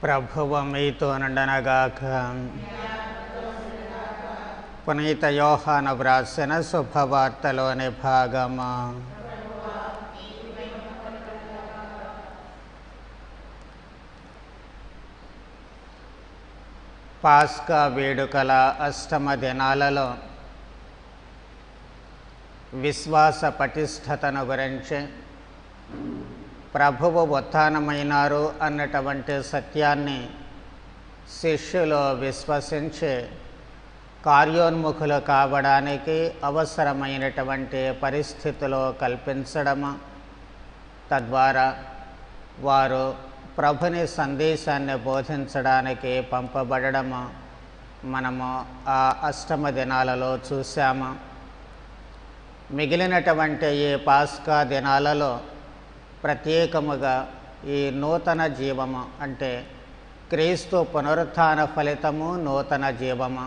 ప్రభువు మీతో నుండనగాక. పునీత యోహాను వ్రాసిన శుభవార్తలోని భాగము. పాస్కా వేడుకల అష్టమ దినాలలో విశ్వాస పటిష్టతను గురించి, ప్రభువు ఉత్థానమైనారు అన్నటువంటి సత్యాన్ని శిష్యులు విశ్వసించి కార్యోన్ముఖులు కావడానికి అవసరమైనటువంటి పరిస్థితులు కల్పించడము, తద్వారా వారు ప్రభుని సందేశాన్ని బోధించడానికి పంపబడడము మనము ఆ అష్టమ దినాలలో చూసాము. మిగిలినటువంటి ఈ పాస్కా దినాలలో ప్రత్యేకముగా ఈ నూతన జీవము అంటే క్రీస్తు పునరుత్థాన ఫలితము నూతన జీవము.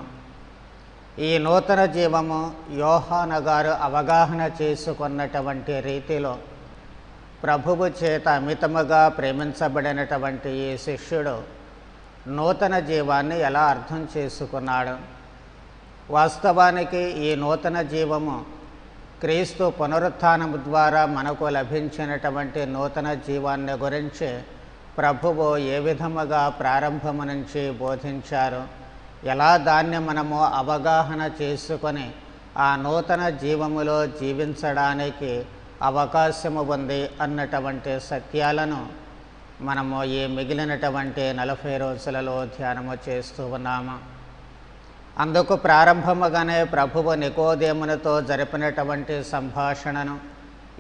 ఈ నూతన జీవము యోహాను గారు అవగాహన చేసుకున్నటువంటి రీతిలో ప్రభువు చేత అమితముగా ప్రేమించబడినటువంటి ఈ శిష్యుడు నూతన జీవాన్ని ఎలా అర్థం చేసుకున్నాడు? వాస్తవానికి ఈ నూతన జీవము క్రీస్తు పునరుత్థానము ద్వారా మనకు లభించినటువంటి నూతన జీవాన్ని గురించి ప్రభువు ఏ విధముగా ప్రారంభము నుంచి బోధించారు, ఎలా దాన్ని మనము అవగాహన చేసుకొని ఆ నూతన జీవములో జీవించడానికి అవకాశము ఉంది అన్నటువంటి సత్యాలను మనము ఈ మిగిలినటువంటి 40 రోజులలో ధ్యానము చేస్తూ ఉన్నాము. అందుకు ప్రారంభముగానే ప్రభువు నికోదేమునితో జరిపినటువంటి సంభాషణను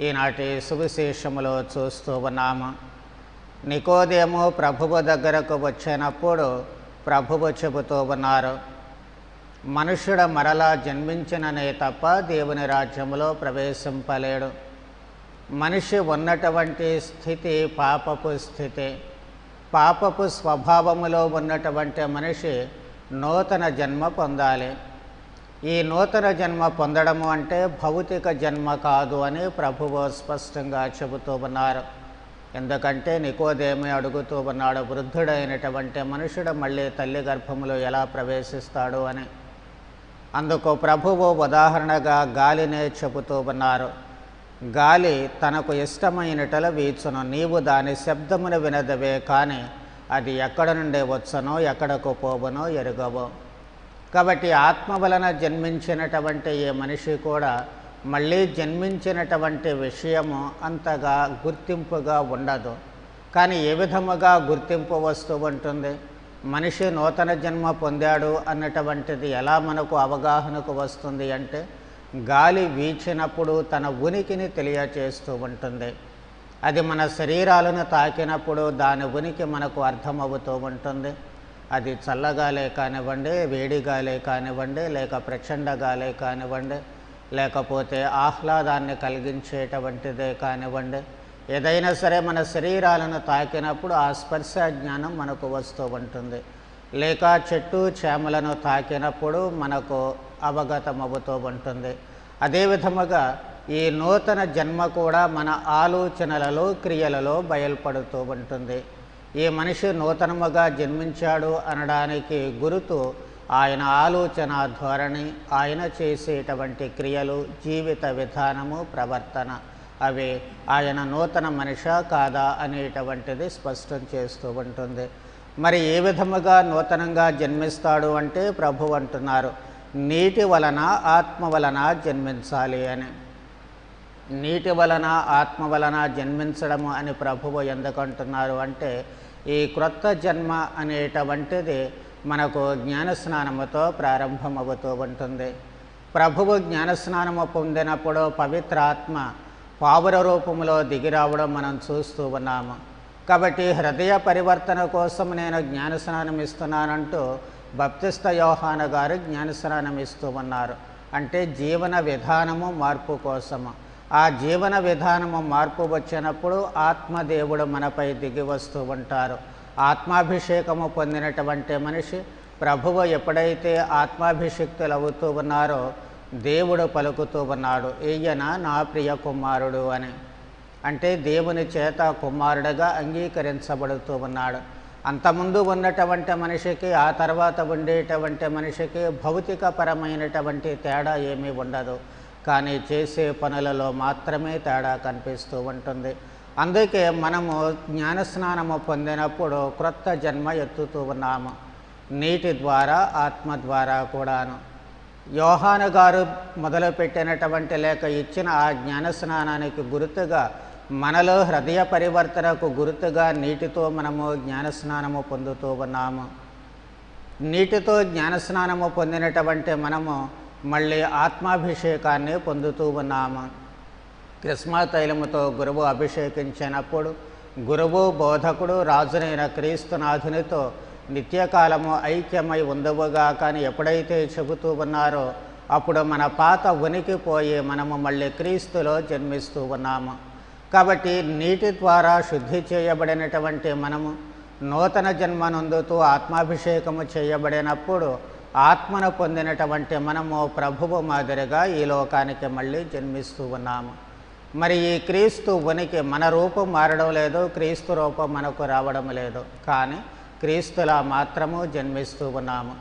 ఈనాటి సువిశేషములో చూస్తూ ఉన్నాము. నికోదేము ప్రభువు దగ్గరకు వచ్చినప్పుడు ప్రభువు చెబుతూ ఉన్నారు, మనుష్యుడు మరలా జన్మించిననే తప్ప దేవుని రాజ్యములో ప్రవేశింపలేడు. మనిషి ఉన్నటువంటి స్థితి పాపపు స్థితి. పాపపు స్వభావములో ఉన్నటువంటి మనిషి నూతన జన్మ పొందాలి. ఈ నూతన జన్మ పొందడము అంటే భౌతిక జన్మ కాదు అని ప్రభువు స్పష్టంగా చెబుతూ ఉన్నారు. ఎందుకంటే నికోదేమి అడుగుతూ ఉన్నాడు, వృద్ధుడైనటువంటి మనుషుడు మళ్ళీ తల్లి గర్భములో ఎలా ప్రవేశిస్తాడు అని. అందుకు ప్రభువు ఉదాహరణగా గాలినే చెబుతూ ఉన్నారు. గాలి తనకు ఇష్టమైనట్ల వీచును, నీవు దాని శబ్దమును వినదవే కానీ అది ఎక్కడ నుండి వచ్చనో ఎక్కడకు పోవనో ఎరుగవో. కాబట్టి ఆత్మ వలన జన్మించినటువంటి ఈ మనిషి కూడా మళ్ళీ జన్మించినటువంటి విషయము అంతగా గుర్తింపుగా ఉండదు. కానీ ఏ విధముగా గుర్తింపు వస్తూ ఉంటుంది? మనిషి నూతన జన్మ పొందాడు అన్నటువంటిది ఎలా మనకు అవగాహనకు వస్తుంది అంటే, గాలి వీచినప్పుడు తన ఉనికిని తెలియచేస్తూ ఉంటుంది. అది మన శరీరాలను తాకినప్పుడు దాని ఉనికి మనకు అర్థమవుతూ ఉంటుంది. అది చల్లగాలే కానివ్వండి, వేడిగాలే కానివ్వండి, లేక ప్రచండగాలే కానివ్వండి, లేకపోతే ఆహ్లాదాన్ని కలిగించేటువంటిదే కానివ్వండి, ఏదైనా సరే మన శరీరాలను తాకినప్పుడు ఆ స్పర్శ జ్ఞానం మనకు వస్తూ ఉంటుంది. లేక చెట్టు చేమలను తాకినప్పుడు మనకు అవగతమవుతూ ఉంటుంది. అదేవిధముగా ఈ నూతన జన్మ కూడా మన ఆలోచనలలో క్రియలలో బయలుపడుతూ ఉంటుంది. ఈ మనిషి నూతనముగా జన్మించాడు అనడానికి గుర్తు ఆయన ఆలోచన ధోరణి, ఆయన చేసేటువంటి క్రియలు, జీవిత విధానము, ప్రవర్తన. అవి ఆయన నూతన మనిషా కాదా అనేటువంటిది స్పష్టం చేస్తూ ఉంటుంది. మరి ఏ విధముగా నూతనంగా జన్మిస్తాడు అంటే ప్రభువు అంటున్నారు, నీటి వలన ఆత్మ వలన జన్మించాలి అని. నీటి వలన ఆత్మ వలన జన్మించడము అని ప్రభువు ఎందుకంటున్నారు అంటే, ఈ క్రొత్త జన్మ అనేటువంటిది మనకు జ్ఞానస్నానముతో ప్రారంభమవుతూ ఉంటుంది. ప్రభువు జ్ఞానస్నానము పొందినప్పుడు పవిత్రాత్మ పావుర రూపంలో దిగిరావడం మనం చూస్తూ ఉన్నాము. కాబట్టి హృదయ పరివర్తన కోసం నేను జ్ఞానస్నానం ఇస్తున్నానంటూ బప్తిస్త యోహాను గారు జ్ఞానస్నానం ఇస్తూ ఉన్నారు. అంటే జీవన విధానము మార్పు కోసము. ఆ జీవన విధానము మార్పు వచ్చినప్పుడు ఆత్మదేవుడు మనపై దిగి వస్తూ ఉంటారు. ఆత్మాభిషేకము పొందినటువంటి మనిషి ప్రభువు ఎప్పుడైతే ఆత్మాభిషిక్తులు అవుతూ ఉన్నారో దేవుడు పలుకుతూ ఉన్నాడు, ఈయన నా ప్రియ కుమారుడు అని. అంటే దేవుని చేత కుమారుడిగా అంగీకరించబడుతూ ఉన్నాడు. అంతకుముందు ఉన్నటువంటి మనిషికి ఆ తర్వాత ఉండేటువంటి మనిషికి భౌతికపరమైనటువంటి తేడా ఏమీ ఉండదు, కానీ చేసే పనులలో మాత్రమే తేడా కనిపిస్తూ ఉంటుంది. అందుకే మనము జ్ఞానస్నానము పొందినప్పుడు క్రొత్త జన్మ ఎత్తుతూ ఉన్నాము, నీటి ద్వారా ఆత్మ ద్వారా కూడాను. యోహాను గారు మొదలుపెట్టినటువంటి లేక ఇచ్చిన ఆ జ్ఞానస్నానానికి గుర్తుగా మనలో హృదయ పరివర్తనకు గుర్తుగా నీటితో మనము జ్ఞానస్నానము పొందుతూ ఉన్నాము. నీటితో జ్ఞానస్నానము పొందినటువంటి మనము మళ్ళీ ఆత్మాభిషేకాన్ని పొందుతూ ఉన్నాము. కృష్ణ తైలముతో గురువు అభిషేకించినప్పుడు గురువు బోధకుడు రాజునైన క్రీస్తునాథునితో నిత్యకాలము ఐక్యమై ఉందవుగా కానీ ఎప్పుడైతే చెబుతూ ఉన్నారో అప్పుడు మన పాత ఉనికి పోయి మనము మళ్ళీ క్రీస్తులో జన్మిస్తూ ఉన్నాము. కాబట్టి నీటి ద్వారా శుద్ధి చేయబడినటువంటి మనము నూతన జన్మనందుతూ ఆత్మాభిషేకము చేయబడినప్పుడు ఆత్మను పొందినటువంటి మనము ప్రభువు మాదిరిగా ఈ లోకానికి మళ్ళీ జన్మిస్తూ ఉన్నాము. మరి ఈ క్రీస్తు ఉనికి మన రూపం మారడం లేదు, క్రీస్తు రూపం మనకు రావడం లేదు, కానీ క్రీస్తులా మాత్రము జన్మిస్తూ ఉన్నాము.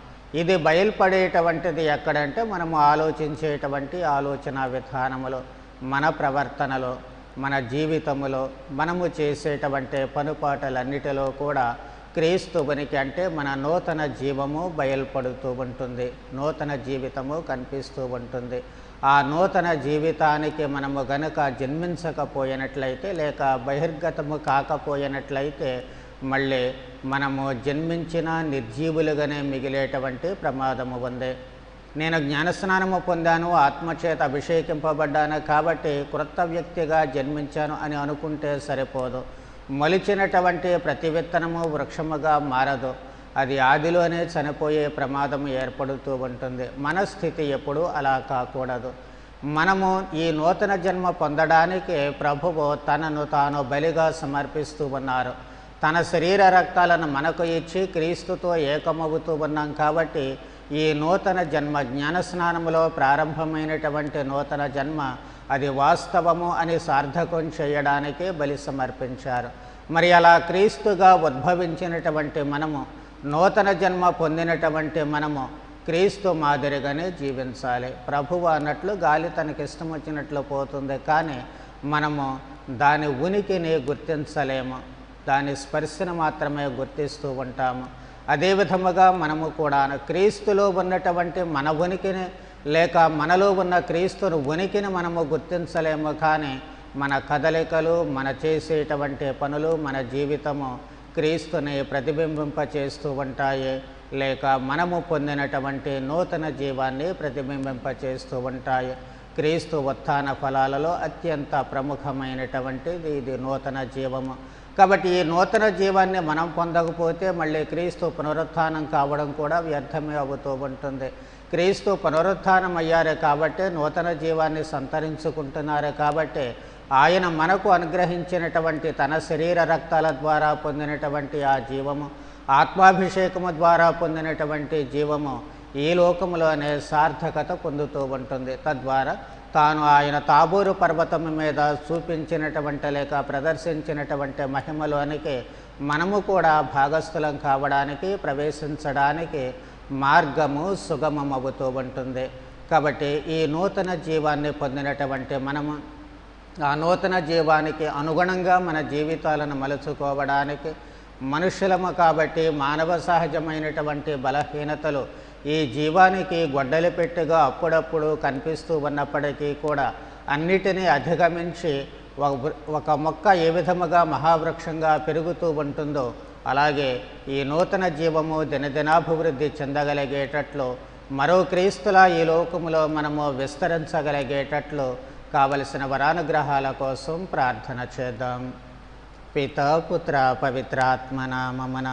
ఇది బయలుపడేటువంటిది ఎక్కడంటే మనము ఆలోచించేటువంటి ఆలోచన విధానములో, మన ప్రవర్తనలో, మన జీవితములో, మనము చేసేటువంటి పనుపాటలన్నిటిలో కూడా క్రీస్తు ఉనికి అంటే మన నూతన జీవము బయలుపడుతూ ఉంటుంది, నూతన జీవితము కనిపిస్తూ ఉంటుంది. ఆ నూతన జీవితానికి మనము గనుక జన్మించకపోయినట్లయితే లేక బహిర్గతము కాకపోయినట్లయితే మళ్ళీ మనము జన్మించిన నిర్జీవులుగానే మిగిలేటువంటి ప్రమాదము ఉంది. నేను జ్ఞానస్నానము పొందాను, ఆత్మచేత అభిషేకింపబడ్డాను కాబట్టి క్రొత్త వ్యక్తిగా జన్మించాను అని అనుకుంటే సరిపోదు. మొలిచినటువంటి ప్రతి విత్తనము వృక్షముగా మారదు, అది ఆదిలోనే చనిపోయే ప్రమాదం ఏర్పడుతూ ఉంటుంది. మన స్థితి ఎప్పుడూ అలా కాకూడదు. మనము ఈ నూతన జన్మ పొందడానికి ప్రభువు తనను తాను బలిగా సమర్పిస్తూ ఉన్నారు. తన శరీర రక్తాలను మనకు ఇచ్చి క్రీస్తుతో ఏకమవుతూ ఉన్నాం కాబట్టి ఈ నూతన జన్మ జ్ఞానస్నానములో ప్రారంభమైనటువంటి నూతన జన్మ అది వాస్తవము అని సార్థకం చేయడానికి బలి సమర్పించారు. మరి అలా క్రీస్తుగా ఉద్భవించినటువంటి మనము, నూతన జన్మ పొందినటువంటి మనము క్రీస్తు మాదిరిగానే జీవించాలి. ప్రభువు అన్నట్లు గాలి తనకిష్టం వచ్చినట్లు పోతుంది, కానీ మనము దాని ఉనికిని గుర్తించలేము, దాని స్పర్శను మాత్రమే గుర్తిస్తూ ఉంటాము. అదేవిధముగా మనము కూడా క్రీస్తులో ఉన్నటువంటి మన ఉనికిని లేక మనలో ఉన్న క్రీస్తుని ఉనికిని మనము గుర్తించలేము, కానీ మన కదలికలు, మన చేసేటువంటి పనులు, మన జీవితము క్రీస్తుని ప్రతిబింబింపచేస్తూ ఉంటాయి, లేక మనము పొందినటువంటి నూతన జీవాన్ని ప్రతిబింబింపచేస్తూ ఉంటాయి. క్రీస్తు ఉత్థాన ఫలాలలో అత్యంత ప్రముఖమైనటువంటిది ఇది నూతన జీవము. కాబట్టి ఈ నూతన జీవాన్ని మనం పొందకపోతే మళ్ళీ క్రీస్తు పునరుత్థానం కావడం కూడా వ్యర్థమే అవుతూ ఉంటుంది. క్రీస్తు పునరుత్థానం అయ్యారే కాబట్టి నూతన జీవాన్ని సంతరించుకుంటున్నారు కాబట్టి ఆయన మనకు అనుగ్రహించినటువంటి తన శరీర రక్తాల ద్వారా పొందినటువంటి ఆ జీవము, ఆత్మాభిషేకము ద్వారా పొందినటువంటి జీవము ఈ లోకములోనే సార్థకత పొందుతూ ఉంటుంది. తద్వారా తాను ఆయన తాబోరు పర్వతం మీద చూపించినటువంటి లేక ప్రదర్శించినటువంటి మహిమలోనికి మనము కూడా భాగస్థులం కావడానికి, ప్రవేశించడానికి మార్గము సుగమమవుతూ ఉంటుంది. కాబట్టి ఈ నూతన జీవాన్ని పొందినటువంటి మనము ఆ నూతన జీవానికి అనుగుణంగా మన జీవితాలను మలుచుకోవడానికి మనుషులము కాబట్టి మానవ సహజమైనటువంటి బలహీనతలు ఈ జీవానికి గొడ్డలి పెట్టెగా అప్పుడప్పుడు కనిపిస్తూ ఉన్నప్పటికీ కూడా అన్నిటినీ అధిగమించి ఒక మొక్క ఏ విధముగా మహావృక్షంగా పెరుగుతూ ఉంటుందో అలాగే ఈ నూతన జీవము దినదినాభివృద్ధి చెందగలిగేటట్లు మరో క్రీస్తులా ఈ లోకములో మనము విస్తరించగలిగేటట్లు కావలసిన వరానుగ్రహాల కోసం ప్రార్థన చేద్దాం. పితా పుత్ర పవిత్రాత్మ నామమున.